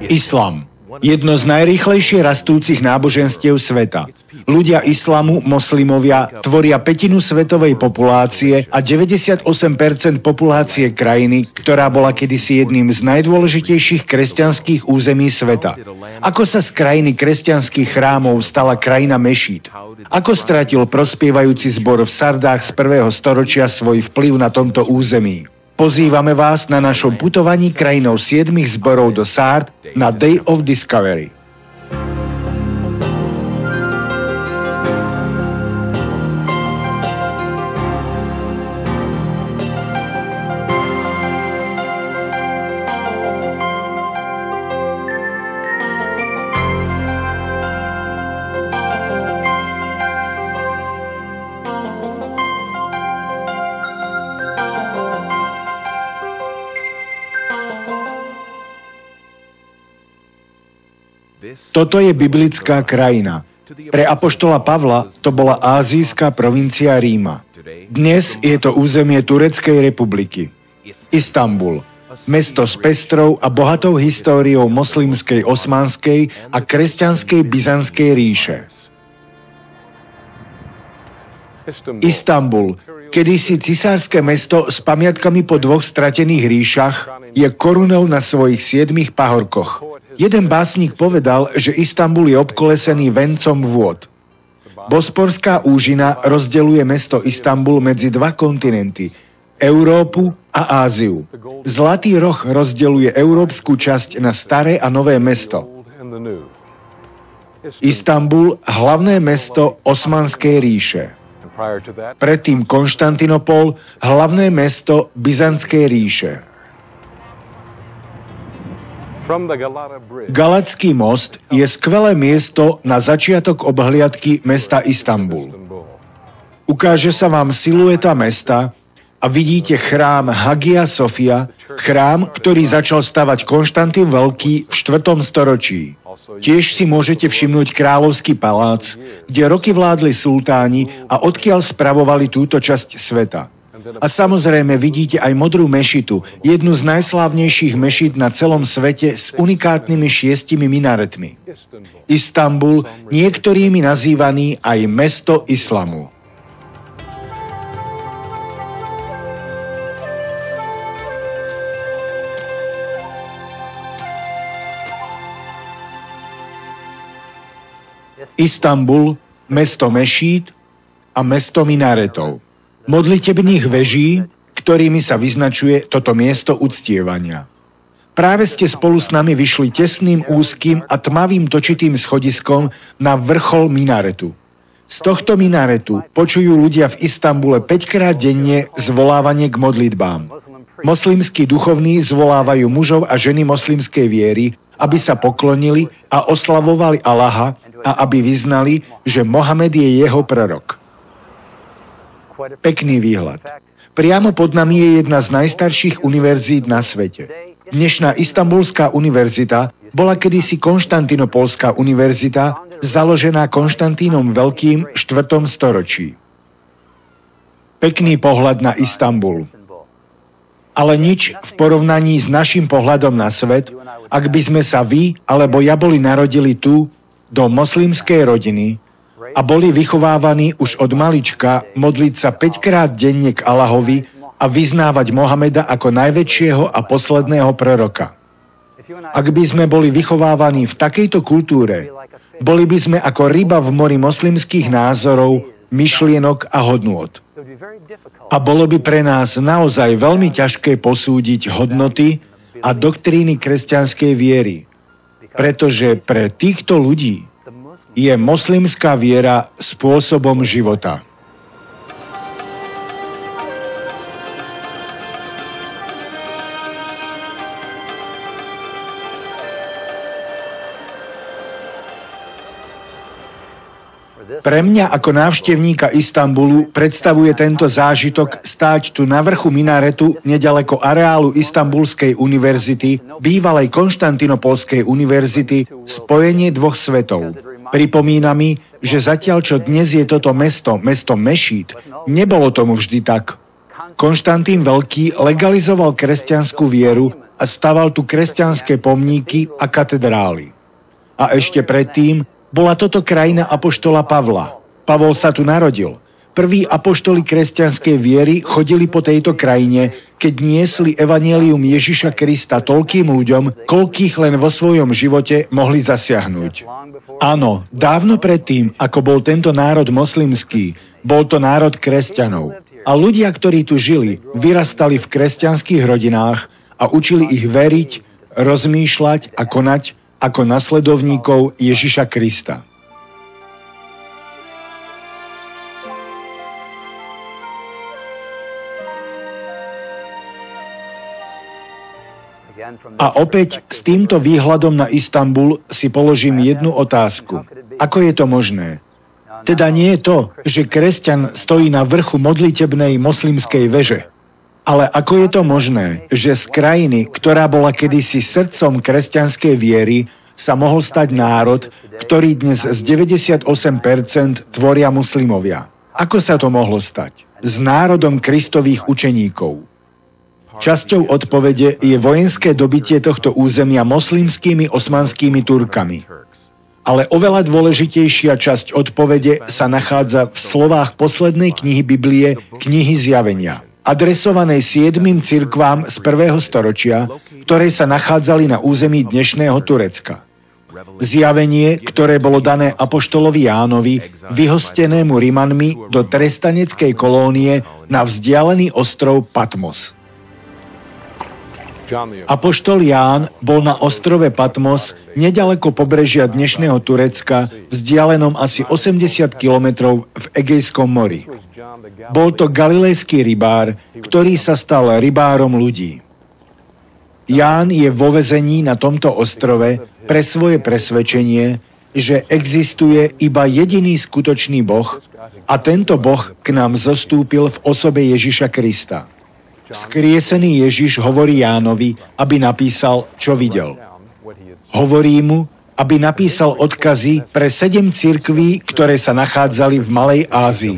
Islám. Jedno z najrýchlejšie rastúcich náboženstiev sveta. Ľudia islamu, moslimovia, tvoria pätinu svetovej populácie a 98% populácie krajiny, ktorá bola kedysi jedným z najdôležitejších kresťanských území sveta. Ako sa z krajiny kresťanských chrámov stala krajina mešít? Ako stratil prospievajúci zbor v Sardách z 1. storočia svoj vplyv na tomto území? Pozývame vás na našom putovaní krajinou 7 zborov do Sárd na Day of Discovery. Toto je biblická krajina. Pre apoštola Pavla to bola ázijská provincia Ríma. Dnes je to územie Tureckej republiky. Istanbul, mesto s pestrou a bohatou históriou moslimskej osmanskej a kresťanskej byzantskej ríše. Istanbul, kedysi cisárske mesto s pamiatkami po 2 stratených ríšach, je korunou na svojich 7 pahorkoch. Jeden básnik povedal, že Istanbul je obkolesený vencom vôd. Bosporská úžina rozdeľuje mesto Istanbul medzi 2 kontinenty, Európu a Áziu. Zlatý roh rozdeľuje európsku časť na staré a nové mesto. Istanbul, hlavné mesto Osmanskej ríše. Predtým Konštantinopol, hlavné mesto Byzantskej ríše. Galatský most je skvelé miesto na začiatok obhliadky mesta Istanbul. Ukáže sa vám silueta mesta a vidíte chrám Hagia Sofia, chrám, ktorý začal stavať Konštantín Veľký v 4. storočí. Tiež si môžete všimnúť kráľovský palác, kde roky vládli sultáni a odkiaľ spravovali túto časť sveta. A samozrejme vidíte aj modrú mešitu, jednu z najslávnejších mešít na celom svete s unikátnymi 6 minaretmi. Istanbul, niektorými nazývaný aj mesto islamu. Istanbul, mesto mešít a mesto minaretov. Modlitebných veží, ktorými sa vyznačuje toto miesto uctievania. Práve ste spolu s nami vyšli tesným, úzkým a tmavým točitým schodiskom na vrchol minaretu. Z tohto minaretu počujú ľudia v Istanbule 5-krát denne zvolávanie k modlitbám. Moslimskí duchovní zvolávajú mužov a ženy moslimskej viery, aby sa poklonili a oslavovali Allaha a aby vyznali, že Mohamed je jeho prorok. Pekný výhľad. Priamo pod nami je jedna z najstarších univerzít na svete. Dnešná Istanbulská univerzita bola kedysi Konštantinopolská univerzita, založená Konštantínom Veľkým v 4. storočí. Pekný pohľad na Istanbul. Ale nič v porovnaní s našim pohľadom na svet, ak by sme sa vy alebo ja boli narodili tu, do moslimskej rodiny, a boli vychovávaní už od malička modliť sa 5-krát denne k Allahovi a vyznávať Mohameda ako najväčšieho a posledného proroka. Ak by sme boli vychovávaní v takejto kultúre, boli by sme ako ryba v mori moslimských názorov, myšlienok a hodnôt. A bolo by pre nás naozaj veľmi ťažké posúdiť hodnoty a doktríny kresťanskej viery, pretože pre týchto ľudí je moslimská viera spôsobom života. Pre mňa ako návštevníka Istanbulu predstavuje tento zážitok stáť tu na vrchu minaretu nedaleko areálu Istanbulskej univerzity, bývalej Konštantinopolskej univerzity, spojenie 2 svetov. Pripomína mi, že zatiaľ čo dnes je toto mesto mešít, nebolo tomu vždy tak. Konštantín Veľký legalizoval kresťanskú vieru a staval tu kresťanské pomníky a katedrály. A ešte predtým bola toto krajina apoštola Pavla. Pavol sa tu narodil. Prví apoštoli kresťanskej viery chodili po tejto krajine, keď niesli evanjelium Ježiša Krista toľkým ľuďom, koľkých len vo svojom živote mohli zasiahnuť. Áno, dávno predtým, ako bol tento národ moslimský, bol to národ kresťanov. A ľudia, ktorí tu žili, vyrastali v kresťanských rodinách a učili ich veriť, rozmýšľať a konať ako nasledovníkov Ježiša Krista. A opäť s týmto výhľadom na Istanbul si položím jednu otázku. Ako je to možné? Teda nie je to, že kresťan stojí na vrchu modlitebnej moslimskej veže. Ale ako je to možné, že z krajiny, ktorá bola kedysi srdcom kresťanskej viery, sa mohol stať národ, ktorý dnes z 98% tvoria muslimovia? Ako sa to mohlo stať? S národom Kristových učeníkov. Časťou odpovede je vojenské dobitie tohto územia moslimskými osmanskými Turkami. Ale oveľa dôležitejšia časť odpovede sa nachádza v slovách poslednej knihy Biblie, knihy Zjavenia, adresovanej 7 cirkvám z 1. storočia, ktoré sa nachádzali na území dnešného Turecka. Zjavenie, ktoré bolo dané apoštolovi Jánovi, vyhostenému Rimanmi do trestaneckej kolónie na vzdialený ostrov Patmos. Apoštol Ján bol na ostrove Patmos neďaleko pobrežia dnešného Turecka, vzdialenom asi 80 kilometrov v Egejskom mori. Bol to galilejský rybár, ktorý sa stal rybárom ľudí. Ján je vo väzení na tomto ostrove pre svoje presvedčenie, že existuje iba jediný skutočný Boh a tento Boh k nám zostúpil v osobe Ježiša Krista. Vzkriesený Ježiš hovorí Jánovi, aby napísal, čo videl. Hovorí mu, aby napísal odkazy pre 7 cirkví, ktoré sa nachádzali v Malej Ázii.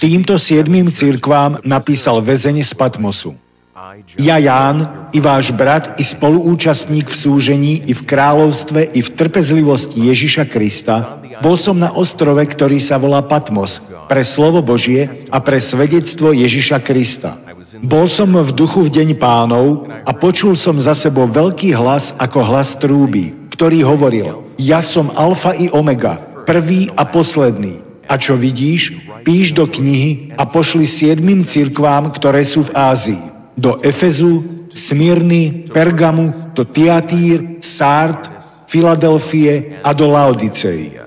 Týmto 7 cirkvám napísal väzeň z Patmosu. Ja, Ján, i váš brat, i spoluúčastník v súžení, i v kráľovstve, i v trpezlivosti Ježiša Krista, bol som na ostrove, ktorý sa volá Patmos, pre slovo Božie a pre svedectvo Ježiša Krista. Bol som v duchu v deň Pánov a počul som za sebou veľký hlas ako hlas trúby, ktorý hovoril: Ja som Alfa i Omega, prvý a posledný. A čo vidíš, píš do knihy a pošli 7 cirkvám, ktoré sú v Ázii. Do Efezu, Smyrny, Pergamu, do Tiatír, Sárd, Filadelfie a do Laodicei.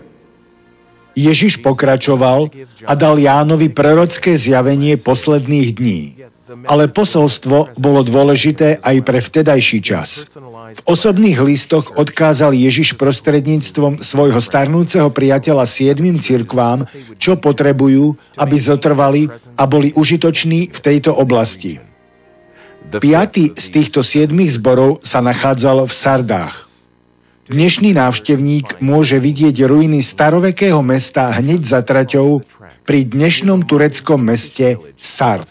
Ježiš pokračoval a dal Jánovi prorocké zjavenie posledných dní. Ale posolstvo bolo dôležité aj pre vtedajší čas. V osobných listoch odkázal Ježiš prostredníctvom svojho starnúceho priateľa 7 cirkvám, čo potrebujú, aby zotrvali a boli užitoční v tejto oblasti. 5. z týchto 7 zborov sa nachádzal v Sardách. Dnešný návštevník môže vidieť ruiny starovekého mesta hneď za traťou pri dnešnom tureckom meste Sard.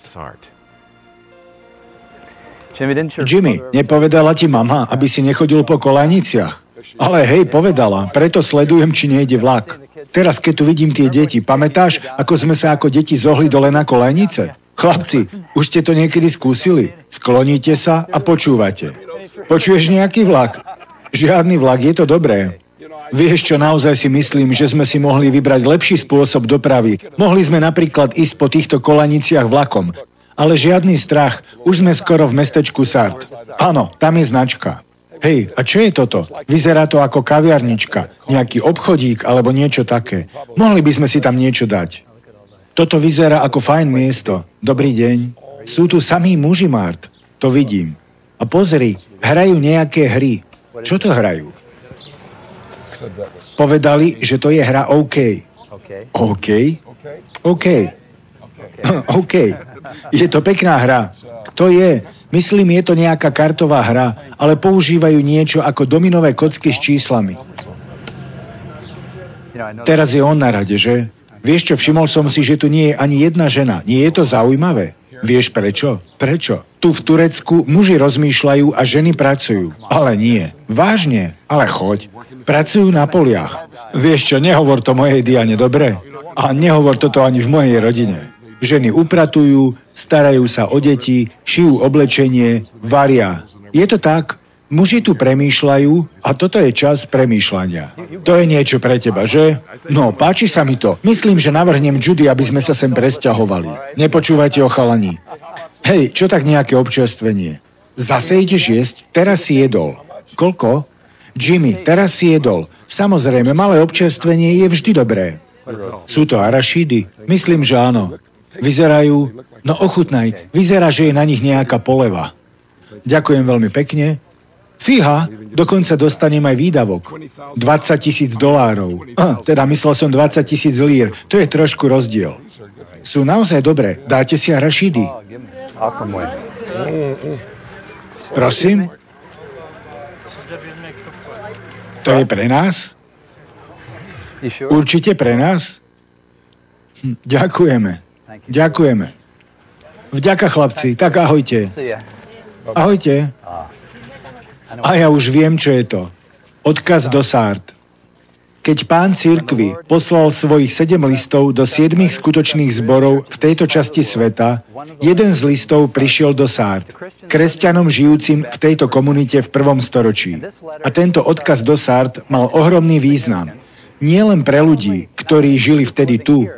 Jimmy, nepovedala ti mama, aby si nechodil po kolaniciach? Ale hej, povedala, preto sledujem, či nejde vlak. Teraz, keď tu vidím tie deti, pamätáš, ako sme sa ako deti zohli dole na kolajnice? Chlapci, už ste to niekedy skúsili? Skloníte sa a počúvate. Počuješ nejaký vlak? Žiadny vlak, je to dobré. Vieš čo, naozaj si myslím, že sme si mohli vybrať lepší spôsob dopravy. Mohli sme napríklad ísť po týchto kolaniciach vlakom. Ale žiadny strach, už sme skoro v mestečku Sard. Áno, tam je značka. Hej, a čo je toto? Vyzerá to ako kaviarnička, nejaký obchodík alebo niečo také. Mohli by sme si tam niečo dať. Toto vyzerá ako fajn miesto. Dobrý deň. Sú tu samí muži, Mart. To vidím. A pozri, hrajú nejaké hry. Čo to hrajú? Povedali, že to je hra OK. OK? OK. OK. Je to pekná hra. To je. Myslím, je to nejaká kartová hra, ale používajú niečo ako dominové kocky s číslami. Teraz je on na rade, že? Vieš čo, všimol som si, že tu nie je ani jedna žena. Nie je to zaujímavé? Vieš prečo? Prečo? Tu v Turecku muži rozmýšľajú a ženy pracujú. Ale nie. Vážne. Ale choď. Pracujú na poliach. Vieš čo, nehovor to mojej Diane, dobre? A nehovor toto ani v mojej rodine. Ženy upratujú, starajú sa o deti, šijú oblečenie, varia. Je to tak? Muži tu premýšľajú a toto je čas premýšľania. To je niečo pre teba, že? No, páči sa mi to. Myslím, že navrhnem Judy, aby sme sa sem presťahovali. Nepočúvajte o chalani. Hej, čo tak nejaké občerstvenie? Zase ideš jesť? Teraz si jedol. Koľko? Jimmy, teraz si jedol. Samozrejme, malé občerstvenie je vždy dobré. Sú to arašídy? Myslím, že áno. Vyzerajú... No ochutnaj, vyzerá, že je na nich nejaká poleva. Ďakujem veľmi pekne. Fíha, dokonca dostanem aj výdavok. $20,000. Teda myslel som 20,000 lír. To je trošku rozdiel. Sú naozaj dobré. Dáte si arašídy? Prosím? To je pre nás? Určite pre nás? Ďakujeme. Ďakujeme. Vďaka, chlapci. Tak ahojte. Ahojte. A ja už viem, čo je to. Odkaz do Sárd. Keď Pán cirkvi poslal svojich 7 listov do 7 skutočných zborov v tejto časti sveta, jeden z listov prišiel do Sárd, kresťanom žijúcim v tejto komunite v 1. storočí. A tento odkaz do Sárd mal ohromný význam. Nie len pre ľudí, ktorí žili vtedy tu,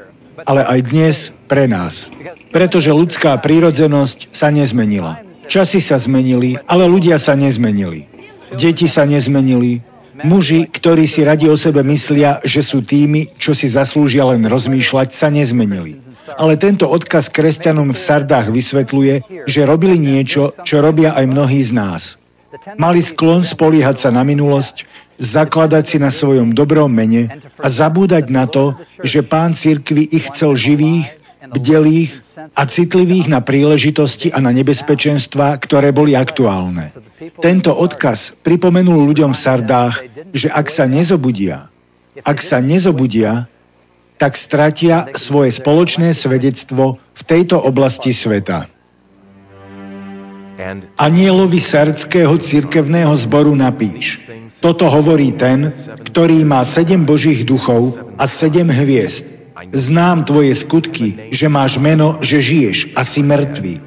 ale aj dnes pre nás. Pretože ľudská prírodzenosť sa nezmenila. Časy sa zmenili, ale ľudia sa nezmenili. Deti sa nezmenili. Muži, ktorí si radi o sebe myslia, že sú tými, čo si zaslúžia len rozmýšľať, sa nezmenili. Ale tento odkaz kresťanom v Sardách vysvetľuje, že robili niečo, čo robia aj mnohí z nás. Mali sklon spoliehať sa na minulosť, zakladať si na svojom dobrom mene a zabúdať na to, že Pán cirkvi ich chcel živých, bdelých a citlivých na príležitosti a na nebezpečenstvá, ktoré boli aktuálne. Tento odkaz pripomenul ľuďom v Sardách, že ak sa nezobudia, tak stratia svoje spoločné svedectvo v tejto oblasti sveta. Anielovi sardského cirkevného zboru napíš: toto hovorí ten, ktorý má 7 božích duchov a 7 hviezd. Znám tvoje skutky, že máš meno, že žiješ a si mŕtvy.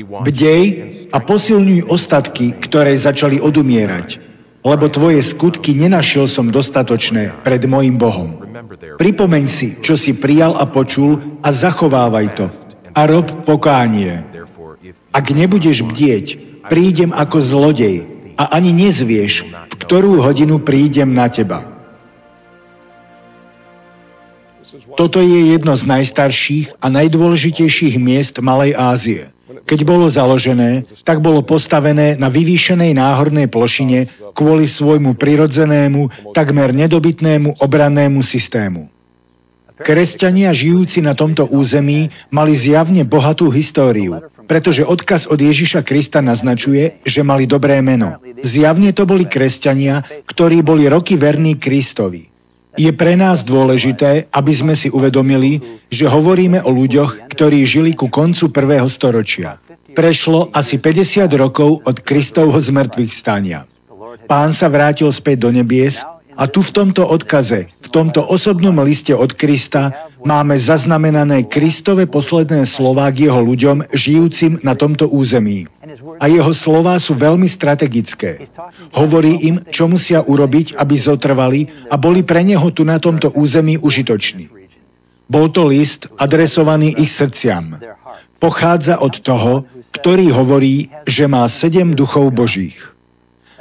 Bdej a posilňuj ostatky, ktoré začali odumierať, lebo tvoje skutky nenašiel som dostatočné pred mojim Bohom. Pripomeň si, čo si prijal a počul a zachovávaj to a rob pokánie. Ak nebudeš bdieť, prídem ako zlodej a ani nezvieš, v ktorú hodinu prídem na teba. Toto je jedno z najstarších a najdôležitejších miest Malej Ázie. Keď bolo založené, tak bolo postavené na vyvýšenej náhornej plošine kvôli svojmu prirodzenému, takmer nedobytnému obrannému systému. Kresťania žijúci na tomto území mali zjavne bohatú históriu, pretože odkaz od Ježiša Krista naznačuje, že mali dobré meno. Zjavne to boli kresťania, ktorí boli roky verní Kristovi. Je pre nás dôležité, aby sme si uvedomili, že hovoríme o ľuďoch, ktorí žili ku koncu 1. storočia. Prešlo asi 50 rokov od Kristovho zmrtvých stania. Pán sa vrátil späť do nebies a tu v tomto odkaze, v tomto osobnom liste od Krista máme zaznamenané Kristove posledné slová k jeho ľuďom žijúcim na tomto území. A jeho slová sú veľmi strategické. Hovorí im, čo musia urobiť, aby zotrvali a boli pre neho tu na tomto území užitoční. Bol to list adresovaný ich srdciam. Pochádza od toho, ktorý hovorí, že má 7 duchov Božích.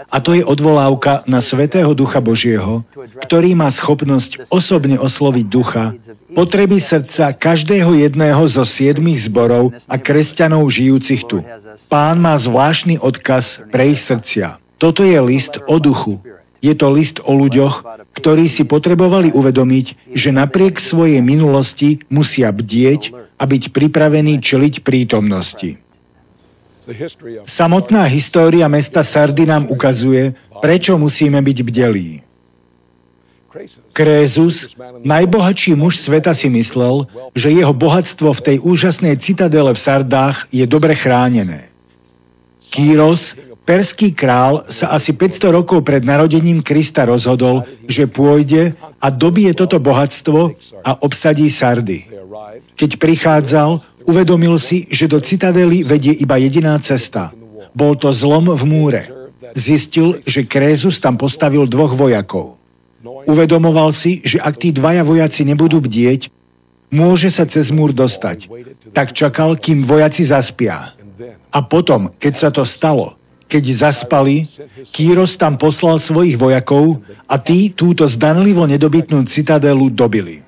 A to je odvolávka na Svätého Ducha Božieho, ktorý má schopnosť osobne osloviť ducha, potreby srdca každého jedného zo 7 zborov a kresťanov žijúcich tu. Pán má zvláštny odkaz pre ich srdcia. Toto je list o duchu. Je to list o ľuďoch, ktorí si potrebovali uvedomiť, že napriek svojej minulosti musia bdieť a byť pripravení čeliť prítomnosti. Samotná história mesta Sardy nám ukazuje, prečo musíme byť bdelí. Krézus, najbohatší muž sveta, si myslel, že jeho bohatstvo v tej úžasnej citadele v Sardách je dobre chránené. Kýros, perský král, sa asi 500 rokov pred narodením Krista rozhodol, že pôjde a dobije toto bohatstvo a obsadí Sardy. Keď prichádzal, uvedomil si, že do citadely vedie iba jediná cesta. Bol to zlom v múre. Zistil, že Krézus tam postavil 2 vojakov. Uvedomoval si, že ak tí 2 vojaci nebudú bdieť, môže sa cez múr dostať. Tak čakal, kým vojaci zaspia. A potom, keď sa to stalo, keď zaspali, Kýros tam poslal svojich vojakov a tí túto zdanlivo nedobytnú citadelu dobili.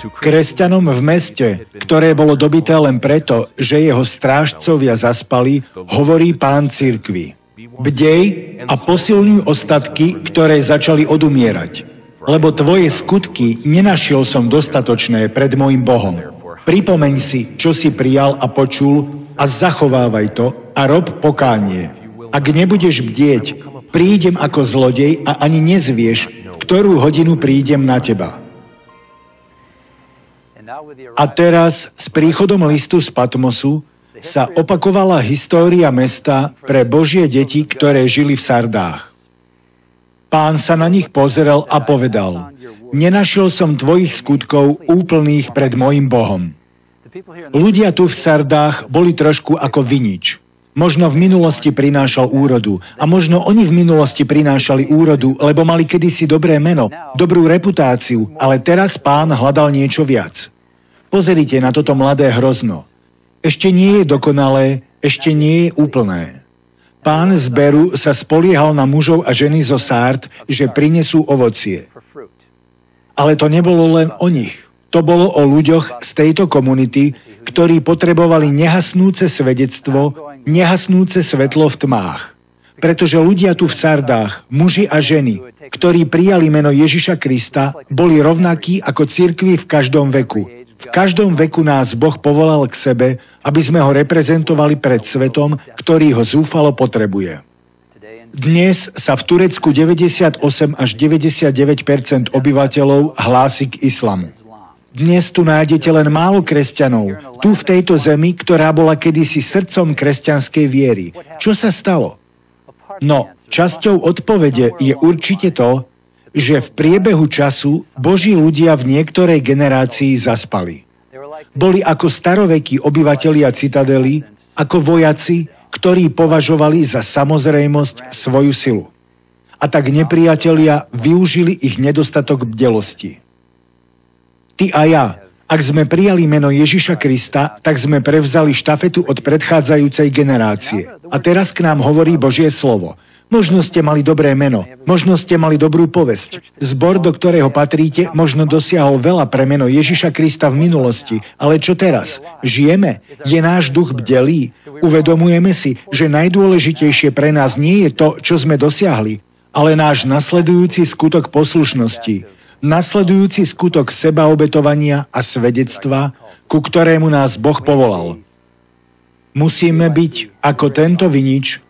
Kresťanom v meste, ktoré bolo dobité len preto, že jeho strážcovia zaspali, hovorí Pán cirkvi: Bdej a posilňuj ostatky, ktoré začali odumierať, lebo tvoje skutky nenašiel som dostatočné pred môjim Bohom. Pripomeň si, čo si prijal a počul, a zachovávaj to a rob pokánie. Ak nebudeš bdieť, prídem ako zlodej a ani nezvieš, v ktorú hodinu prídem na teba. A teraz s príchodom listu z Patmosu sa opakovala história mesta pre Božie deti, ktoré žili v Sardách. Pán sa na nich pozrel a povedal: Nenašiel som tvojich skutkov úplných pred mojim Bohom. Ľudia tu v Sardách boli trošku ako vinič. Možno v minulosti prinášal úrodu a možno oni v minulosti prinášali úrodu, lebo mali kedysi dobré meno, dobrú reputáciu, ale teraz Pán hľadal niečo viac. Pozrite na toto mladé hrozno. Ešte nie je dokonalé, ešte nie je úplné. Pán zberu sa spoliehal na mužov a ženy zo Sárd, že prinesú ovocie. Ale to nebolo len o nich. To bolo o ľuďoch z tejto komunity, ktorí potrebovali nehasnúce svedectvo, nehasnúce svetlo v tmách. Pretože ľudia tu v Sardách, muži a ženy, ktorí prijali meno Ježiša Krista, boli rovnakí ako cirkvi v každom veku. V každom veku nás Boh povolal k sebe, aby sme ho reprezentovali pred svetom, ktorý ho zúfalo potrebuje. Dnes sa v Turecku 98 až 99% obyvateľov hlási k islamu. Dnes tu nájdete len málo kresťanov, tu v tejto zemi, ktorá bola kedysi srdcom kresťanskej viery. Čo sa stalo? No, časťou odpovede je určite to, že v priebehu času Boží ľudia v niektorej generácii zaspali. Boli ako starovekí obyvatelia citadely, ako vojaci, ktorí považovali za samozrejmosť svoju silu. A tak nepriatelia využili ich nedostatok bdelosti. Ty a ja, ak sme prijali meno Ježiša Krista, tak sme prevzali štafetu od predchádzajúcej generácie. A teraz k nám hovorí Božie slovo. Možno ste mali dobré meno, možno ste mali dobrú povesť. Zbor, do ktorého patríte, možno dosiahol veľa pre meno Ježiša Krista v minulosti. Ale čo teraz? Žijeme? Je náš duch bdelý? Uvedomujeme si, že najdôležitejšie pre nás nie je to, čo sme dosiahli, ale náš nasledujúci skutok poslušnosti, nasledujúci skutok sebaobetovania a svedectva, ku ktorému nás Boh povolal. Musíme byť ako tento vinič,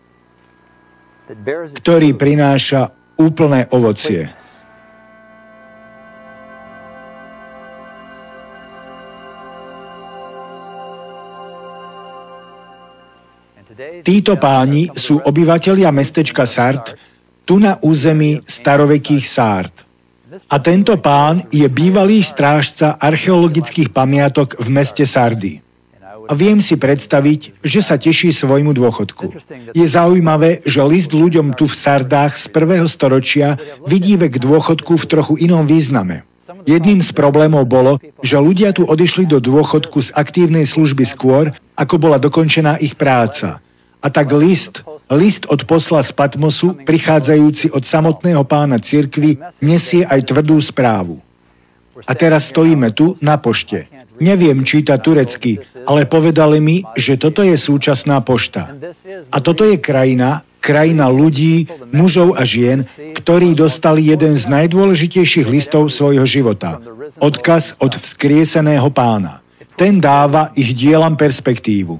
ktorý prináša úplné ovocie. Títo páni sú obyvatelia mestečka Sard, tu na území starovekých Sárd. A tento pán je bývalý strážca archeologických pamiatok v meste Sardy. A viem si predstaviť, že sa teší svojmu dôchodku. Je zaujímavé, že list ľuďom tu v Sardách z 1. storočia vidí vek dôchodku v trochu inom význame. Jedným z problémov bolo, že ľudia tu odišli do dôchodku z aktívnej služby skôr, ako bola dokončená ich práca. A tak list od posla z Patmosu, prichádzajúci od samotného pána cirkvi, nesie aj tvrdú správu. A teraz stojíme tu na pošte. Neviem čítať turecky, ale povedali mi, že toto je súčasná pošta. A toto je krajina ľudí, mužov a žien, ktorí dostali jeden z najdôležitejších listov svojho života. Odkaz od vzkrieseného pána. Ten dáva ich dielam perspektívu.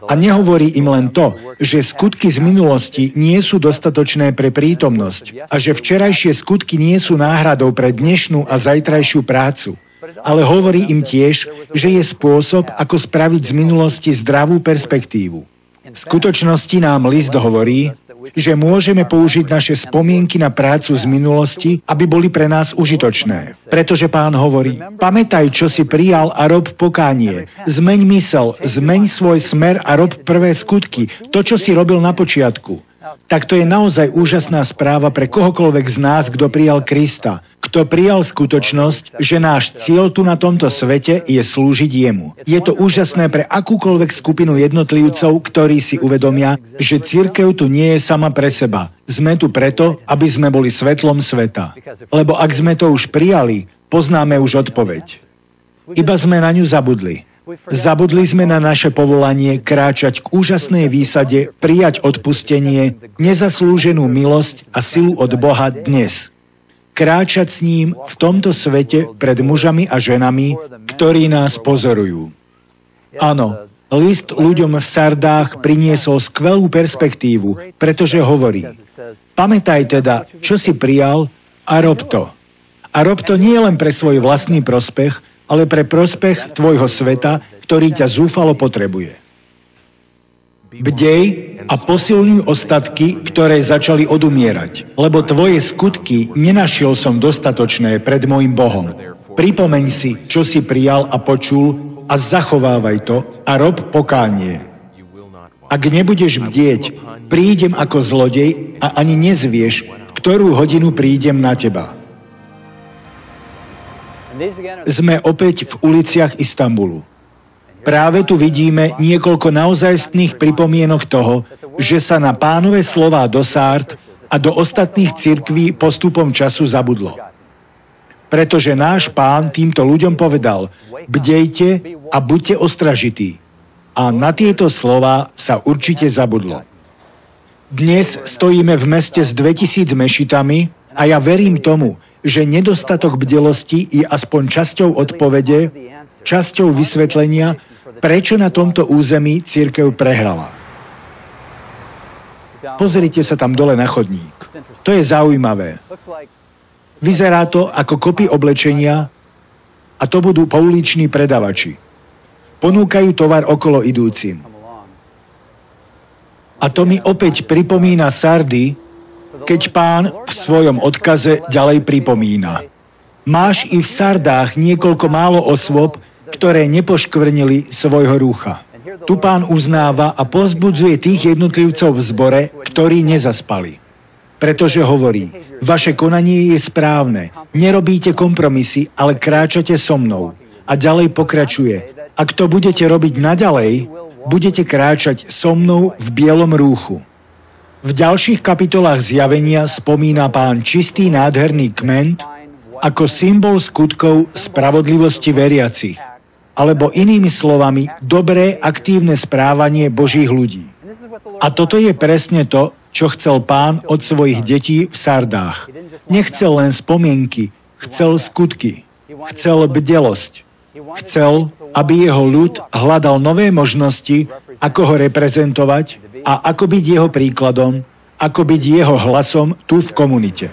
A nehovorí im len to, že skutky z minulosti nie sú dostatočné pre prítomnosť a že včerajšie skutky nie sú náhradou pre dnešnú a zajtrajšiu prácu. Ale hovorí im tiež, že je spôsob, ako spraviť z minulosti zdravú perspektívu. V skutočnosti nám list hovorí, že môžeme použiť naše spomienky na prácu z minulosti, aby boli pre nás užitočné. Pretože Pán hovorí, pamätaj, čo si prijal a rob pokánie. Zmeň mysel, zmeň svoj smer a rob prvé skutky, to, čo si robil na počiatku. Tak to je naozaj úžasná správa pre kohokoľvek z nás, kto prijal Krista. Kto prijal skutočnosť, že náš cieľ tu na tomto svete je slúžiť jemu. Je to úžasné pre akúkoľvek skupinu jednotlivcov, ktorí si uvedomia, že cirkev tu nie je sama pre seba. Sme tu preto, aby sme boli svetlom sveta. Lebo ak sme to už prijali, poznáme už odpoveď. Iba sme na ňu zabudli. Zabudli sme na naše povolanie kráčať k úžasnej výsade, prijať odpustenie, nezaslúženú milosť a silu od Boha dnes. Kráčať s ním v tomto svete pred mužami a ženami, ktorí nás pozorujú. Áno, list ľuďom v Sardách priniesol skvelú perspektívu, pretože hovorí, pamätaj teda, čo si prijal a rob to. A rob to nie len pre svoj vlastný prospech, ale pre prospech tvojho sveta, ktorý ťa zúfalo potrebuje. Bdej a posilňuj ostatky, ktoré začali odumierať, lebo tvoje skutky nenašiel som dostatočné pred môjim Bohom. Pripomeň si, čo si prijal a počul a zachovávaj to a rob pokánie. Ak nebudeš bdieť, prídem ako zlodej a ani nezvieš, v ktorú hodinu prídem na teba. Sme opäť v uliciach Istanbulu. Práve tu vidíme niekoľko naozajstných pripomienok toho, že sa na Pánove slová do Sárd a do ostatných cirkví postupom času zabudlo. Pretože náš Pán týmto ľuďom povedal, bdejte a buďte ostražití. A na tieto slová sa určite zabudlo. Dnes stojíme v meste s 2000 mešitami a ja verím tomu, že nedostatok bdelosti je aspoň časťou odpovede, časťou vysvetlenia, prečo na tomto území cirkev prehrala. Pozrite sa tam dole na chodník. To je zaujímavé. Vyzerá to ako kopy oblečenia a to budú pouliční predavači. Ponúkajú tovar okolo idúcim. A to mi opäť pripomína Sardy, keď Pán v svojom odkaze ďalej pripomína. Máš i v Sardách niekoľko málo osôb, ktoré nepoškvrnili svojho rúcha. Tu Pán uznáva a povzbudzuje tých jednotlivcov v zbore, ktorí nezaspali. Pretože hovorí, vaše konanie je správne, nerobíte kompromisy, ale kráčate so mnou. A ďalej pokračuje, ak to budete robiť naďalej, budete kráčať so mnou v bielom rúchu. V ďalších kapitolách Zjavenia spomína Pán čistý nádherný kment ako symbol skutkov spravodlivosti veriacich, alebo inými slovami dobré aktívne správanie Božích ľudí. A toto je presne to, čo chcel Pán od svojich detí v Sardách. Nechcel len spomienky, chcel skutky, chcel bdelosť. Chcel, aby jeho ľud hľadal nové možnosti, ako ho reprezentovať a ako byť jeho príkladom, ako byť jeho hlasom tu v komunite.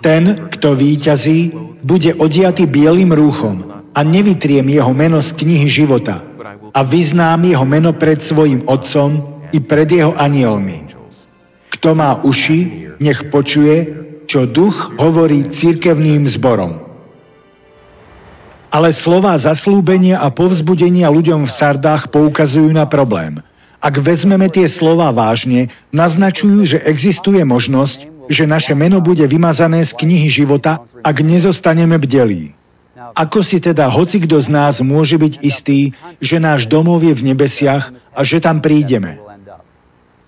Ten, kto víťazí, bude odiatý bielým rúchom a nevytriem jeho meno z knihy života a vyznám jeho meno pred svojim otcom i pred jeho anielmi. Kto má uši, nech počuje, čo duch hovorí cirkevným zborom. Ale slová zaslúbenia a povzbudenia ľuďom v Sardách poukazujú na problém. Ak vezmeme tie slová vážne, naznačujú, že existuje možnosť, že naše meno bude vymazané z knihy života, ak nezostaneme bdelí. Ako si teda hocikdo z nás môže byť istý, že náš domov je v nebesiach a že tam prídeme?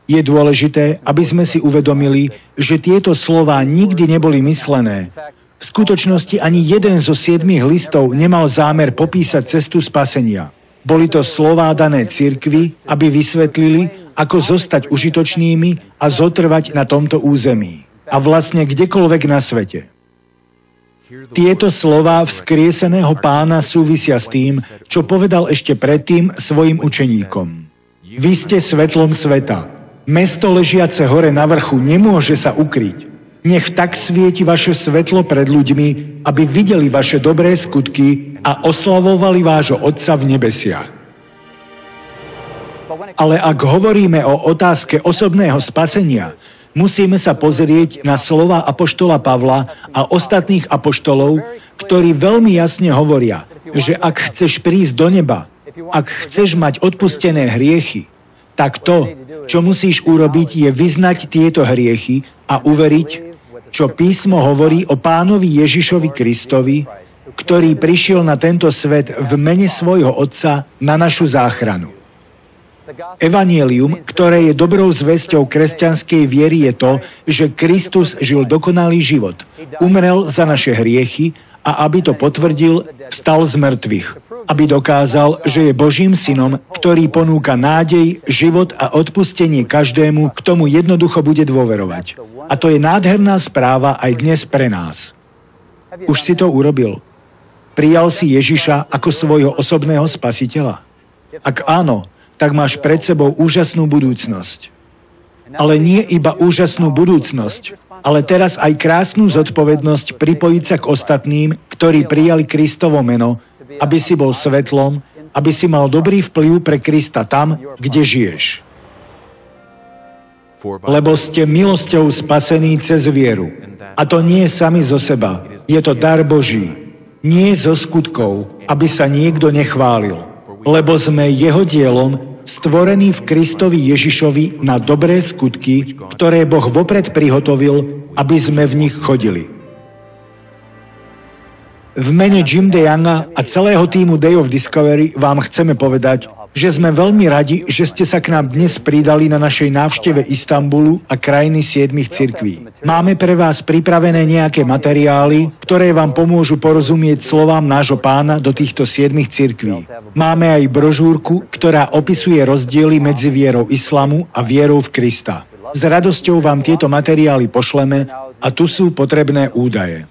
Je dôležité, aby sme si uvedomili, že tieto slová nikdy neboli myslené. V skutočnosti ani jeden zo 7 listov nemal zámer popísať cestu spasenia. Boli to slová dané cirkvi, aby vysvetlili, ako zostať užitočnými a zotrvať na tomto území. A vlastne kdekoľvek na svete. Tieto slová vzkrieseného Pána súvisia s tým, čo povedal ešte predtým svojim učeníkom. Vy ste svetlom sveta. Mesto ležiace hore na vrchu nemôže sa ukryť. Nech tak svieti vaše svetlo pred ľuďmi, aby videli vaše dobré skutky a oslavovali vášho Otca v nebesiach. Ale ak hovoríme o otázke osobného spasenia, musíme sa pozrieť na slova apoštola Pavla a ostatných apoštolov, ktorí veľmi jasne hovoria, že ak chceš prísť do neba, ak chceš mať odpustené hriechy, tak to, čo musíš urobiť, je vyznať tieto hriechy a uveriť, čo písmo hovorí o Pánovi Ježišovi Kristovi, ktorý prišiel na tento svet v mene svojho Otca na našu záchranu. Evanjelium, ktoré je dobrou zvesťou kresťanskej viery, je to, že Kristus žil dokonalý život, umrel za naše hriechy a aby to potvrdil, vstal z mŕtvych. Aby dokázal, že je Božím synom, ktorý ponúka nádej, život a odpustenie každému, k tomu jednoducho bude dôverovať. A to je nádherná správa aj dnes pre nás. Už si to urobil? Prijal si Ježiša ako svojho osobného spasiteľa? Ak áno, tak máš pred sebou úžasnú budúcnosť. Ale nie iba úžasnú budúcnosť, ale teraz aj krásnu zodpovednosť pripojiť sa k ostatným, ktorí prijali Kristovo meno, aby si bol svetlom, aby si mal dobrý vplyv pre Krista tam, kde žiješ. Lebo ste milosťou spasení cez vieru. A to nie sami zo seba, je to dar Boží. Nie zo skutkov, aby sa niekto nechválil. Lebo sme jeho dielom, stvorení v Kristovi Ježišovi na dobré skutky, ktoré Boh vopred prihotovil, aby sme v nich chodili. V mene Jim DeYounga a celého týmu Day of Discovery vám chceme povedať, že sme veľmi radi, že ste sa k nám dnes pridali na našej návšteve Istanbulu a krajiny 7 cirkví. Máme pre vás pripravené nejaké materiály, ktoré vám pomôžu porozumieť slovám nášho Pána do týchto 7 cirkví. Máme aj brožúrku, ktorá opisuje rozdiely medzi vierou islamu a vierou v Krista. S radosťou vám tieto materiály pošleme a tu sú potrebné údaje.